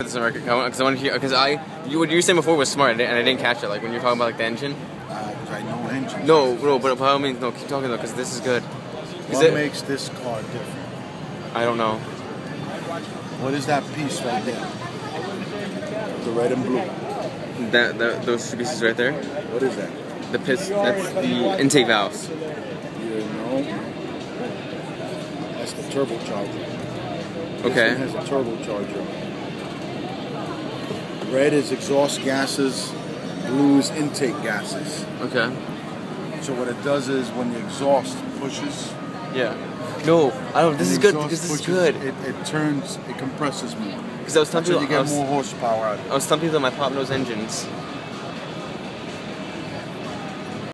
This on record, because I want to hear, because what you were saying before was smart, and I didn't catch it. Like when you're talking about like the engine. Because I know engines. No, but by all means, no. Keep talking though, because this is good. What makes this car different? I don't know. What is that piece right there? The red and blue. Those two pieces right there. What is that? That's the intake valves. You know. That's the turbocharger. Okay. This one has a turbocharger. Red is exhaust gases, blue is intake gases. Okay. So what it does is when the exhaust pushes. Yeah. No, I don't. This is good because this is good. It turns, it compresses more. Because I was telling people, you get more horsepower out of it. I was telling people that my pop knows engines,